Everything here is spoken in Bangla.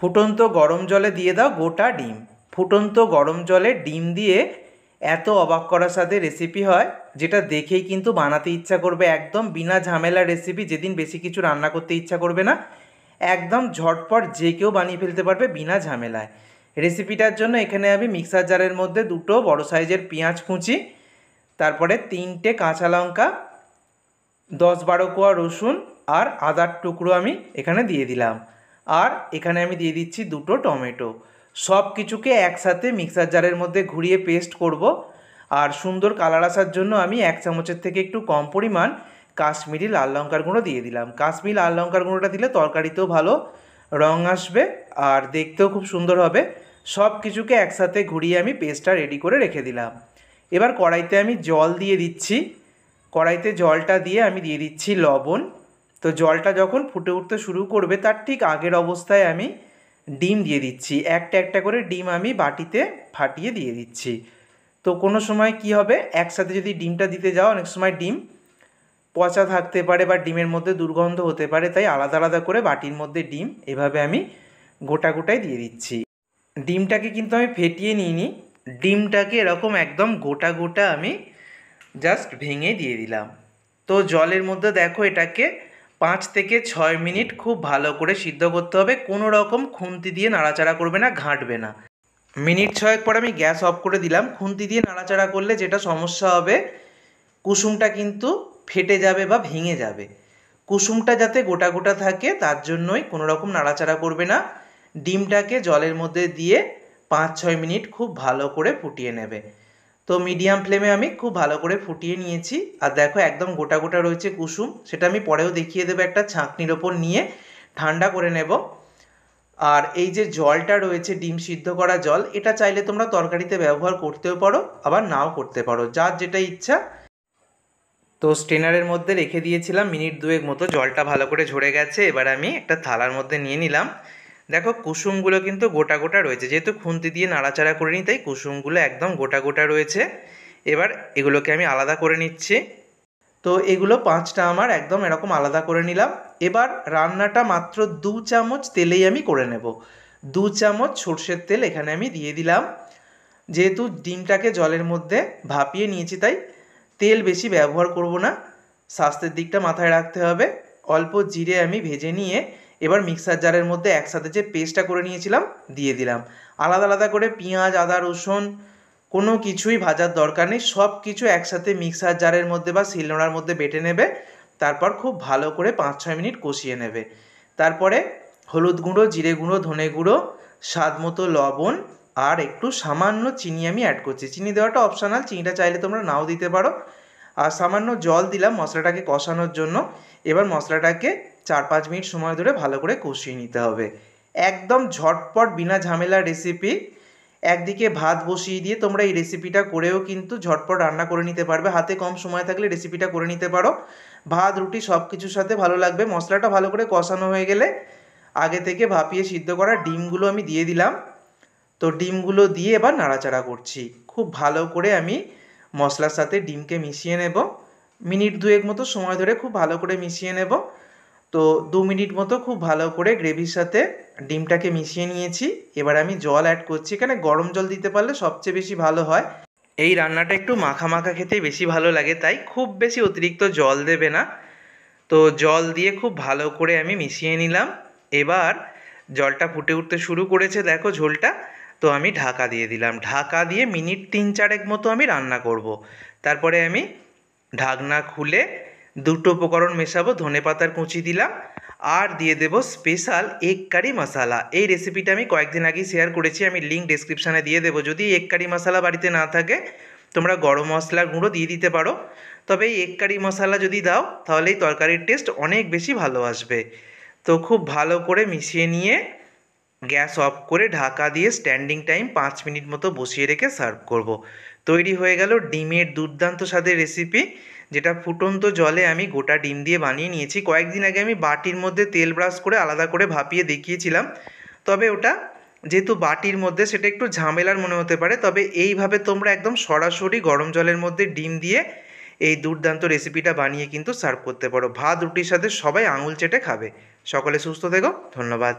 ফুটন্ত গরম জলে দিয়ে দাও গোটা ডিম। ফুটন্ত গরম জলে ডিম দিয়ে এত অবাক করার সাথে রেসিপি হয়, যেটা দেখেই কিন্তু বানাতে ইচ্ছা করবে। একদম বিনা ঝামেলার রেসিপি, যেদিন বেশি কিছু রান্না করতে ইচ্ছা করবে না, একদম ঝটপট যে কেউ বানিয়ে ফেলতে পারবে বিনা ঝামেলায়। রেসিপিটার জন্য এখানে আমি মিক্সার জারের মধ্যে দুটো বড় সাইজের পেঁয়াজ কুচি, তারপরে 3টে কাঁচা লঙ্কা, 10-12 কোয়া রসুন আর আদার টুকরো আমি এখানে দিয়ে দিলাম। আর এখানে আমি দিয়ে দিচ্ছি দুটো টমেটো। সব কিছুকে একসাথে মিক্সার জারের মধ্যে ঘুরিয়ে পেস্ট করব। আর সুন্দর কালার আসার জন্য আমি 1 চামচের থেকে একটু কম পরিমাণ কাশ্মীরি লাল লঙ্কার গুঁড়ো দিয়ে দিলাম। কাশ্মীরি লাল লঙ্কার গুঁড়োটা দিলে তরকারিতেও ভালো রং আসবে আর দেখতেও খুব সুন্দর হবে। সব কিছুকে একসাথে ঘুরিয়ে আমি পেস্টটা রেডি করে রেখে দিলাম। এবার কড়াইতে আমি জল দিয়ে দিচ্ছি। কড়াইতে জলটা দিয়ে আমি দিয়ে দিচ্ছি লবণ। তো জলটা যখন ফুটে উঠতে শুরু করবে তার ঠিক আগের অবস্থায় আমি ডিম দিয়ে দিচ্ছি। একটা একটা করে ডিম আমি বাটিতে ফাটিয়ে দিয়ে দিচ্ছি। তো কোনো সময় কি হবে, একসাথে যদি ডিমটা দিতে যাও অনেক সময় ডিম পচা থাকতে পারে বা ডিমের মধ্যে দুর্গন্ধ হতে পারে, তাই আলাদা আলাদা করে বাটির মধ্যে ডিম এভাবে আমি গোটা গোটাই দিয়ে দিচ্ছি। ডিমটাকে কিন্তু আমি ফেটিয়ে নিইনি, ডিমটাকে এরকম একদম গোটা গোটা আমি জাস্ট ভেঙে দিয়ে দিলাম। তো জলের মধ্যে দেখো এটাকে 5 থেকে 6 মিনিট খুব ভালো করে সিদ্ধ করতে হবে। কোনো রকম খুন্তি দিয়ে নাড়াচাড়া করবে না, ঘাঁটবে না। মিনিট 6 পর আমি গ্যাস অফ করে দিলাম। খুন্তি দিয়ে নাড়াচাড়া করলে যেটা সমস্যা হবে, কুসুমটা কিন্তু ফেটে যাবে বা ভেঙে যাবে। কুসুমটা যাতে গোটা গোটা থাকে তার জন্যই কোনো রকম নাড়াচাড়া করবে না। ডিমটাকে জলের মধ্যে দিয়ে 5-6 মিনিট খুব ভালো করে ফুটিয়ে নেবে। তো মিডিয়াম ফ্লেমে আমি খুব ভালো করে ফুটিয়ে নিয়েছি। আর দেখো একদম গোটা গোটা রয়েছে কুসুম, সেটা আমি পরেও দেখিয়ে দেবো একটা ছাঁকনির ওপর নিয়ে ঠান্ডা করে নেব। আর এই যে জলটা রয়েছে ডিম সিদ্ধ করা জল, এটা চাইলে তোমরা তরকারিতে ব্যবহার করতেও পারো আবার নাও করতে পারো, যার যেটা ইচ্ছা। তো স্ট্রেনারের মধ্যে রেখে দিয়েছিলাম মিনিট 2 মতো, জলটা ভালো করে ঝরে গেছে। এবার আমি একটা থালার মধ্যে নিয়ে নিলাম। দেখো কুসুমগুলো কিন্তু গোটা গোটা রয়েছে, যেহেতু খুন্তি দিয়ে নাড়াচাড়া করিনি তাই কুসুমগুলো একদম গোটা গোটা রয়েছে। এবার এগুলোকে আমি আলাদা করে নিচ্ছি। তো এগুলো 5টা আমার একদম এরকম আলাদা করে নিলাম। এবার রান্নাটা মাত্র 2 চামচ তেলেই আমি করে নেব। 2 চামচ সর্ষের তেল এখানে আমি দিয়ে দিলাম। যেহেতু ডিমটাকে জলের মধ্যে ভাপিয়ে নিয়েছি তাই তেল বেশি ব্যবহার করব না, স্বাস্থ্যের দিকটা মাথায় রাখতে হবে। অল্প জিরে আমি ভেজে নিয়ে এবার মিক্সার জারের মধ্যে একসাথে যে পেস্টটা করে নিয়েছিলাম দিয়ে দিলাম। আলাদা আলাদা করে পেঁয়াজ আদা রসুন কোনো কিছুই ভাজার দরকার নেই, সব কিছু একসাথে মিক্সার জারের মধ্যে বা শিলনোড়ার মধ্যে বেটে নেবে। তারপর খুব ভালো করে 5-6 মিনিট কষিয়ে নেবে। তারপরে হলুদ গুঁড়ো জিরে গুঁড়ো ধনে গুঁড়ো স্বাদ মতো লবণ আর একটু সামান্য চিনি আমি অ্যাড করছি। চিনি দেওয়াটা অপশনাল, চিনিটা চাইলে তোমরা নাও দিতে পারো। আর সামান্য জল দিলাম মশলাটাকে কষানোর জন্য। এবার মশলাটাকে 4-5 মিনিট সময় ধরে ভালো করে কষিয়ে নিতে হবে। একদম ঝটপট বিনা ঝামেলার রেসিপি। একদিকে ভাত বসিয়ে দিয়ে তোমরা এই রেসিপিটা করেও কিন্তু ঝটপট রান্না করে নিতে পারবে। হাতে কম সময় থাকলে রেসিপিটা করে নিতে পারো, ভাত রুটি সব কিছুর সাথে ভালো লাগবে। মশলাটা ভালো করে কষানো হয়ে গেলে আগে থেকে ভাপিয়ে সিদ্ধ করা ডিমগুলো আমি দিয়ে দিলাম। তো ডিমগুলো দিয়ে এবার নাড়াচাড়া করছি। খুব ভালো করে আমি মশলার সাথে ডিমকে মিশিয়ে নেব। মিনিট 2 মতো সময় ধরে খুব ভালো করে মিশিয়ে নেব। তো 2 মিনিট মতো খুব ভালো করে গ্রেভির সাথে ডিমটাকে মিশিয়ে নিয়েছি। এবার আমি জল অ্যাড করছি। এখানে গরম জল দিতে পারলে সবচেয়ে বেশি ভালো হয়। এই রান্নাটা একটু মাখা মাখা খেতেই বেশি ভালো লাগে, তাই খুব বেশি অতিরিক্ত জল দেবে না। তো জল দিয়ে খুব ভালো করে আমি মিশিয়ে নিলাম। এবার জলটা ফুটে উঠতে শুরু করেছে, দেখো ঝোলটা। তো আমি ঢাকা দিয়ে দিলাম। ঢাকা দিয়ে মিনিট 3-4 মতো আমি রান্না করব। তারপরে আমি ঢাকনা খুলে দুটো উপকরণ মেশাবো। ধনেপাতার কুচি দিলাম আর দিয়ে দেব স্পেশাল এগ কারি মশালা। এই রেসিপিটা আমি কয়েকদিন আগেই শেয়ার করেছি, আমি লিঙ্ক ডেসক্রিপশানে দিয়ে দেবো। যদি এগ কারি মশালা বাড়িতে না থাকে তোমরা গরম মশলার গুঁড়ো দিয়ে দিতে পারো, তবে এই এগ কারি মশালা যদি দাও তাহলে এই তরকারির টেস্ট অনেক বেশি ভালো আসবে। তো খুব ভালো করে মিশিয়ে নিয়ে গ্যাস অফ করে ঢাকা দিয়ে স্ট্যান্ডিং টাইম 5 মিনিট মতো বসিয়ে রেখে সার্ভ করব। তৈরি হয়ে গেল ডিমের দুর্দান্ত স্বাদের রেসিপি, যেটা ফুটন্ত জলে আমি গোটা ডিম দিয়ে বানিয়ে নিয়েছি। কয়েকদিন আগে আমি বাটির মধ্যে তেল ব্রাশ করে আলাদা করে ভাপিয়ে দেখিয়েছিলাম, তবে ওটা যেহেতু বাটির মধ্যে সেটা একটু ঝামেলার মনে হতে পারে। তবে এইভাবে তোমরা একদম সরাসরি গরম জলের মধ্যে ডিম দিয়ে এই দুর্দান্ত রেসিপিটা বানিয়ে কিন্তু সার্ভ করতে পারো। ভাত রুটির সাথে সবাই আঙুল চেটে খাবে। সকলে সুস্থ থেকো, ধন্যবাদ।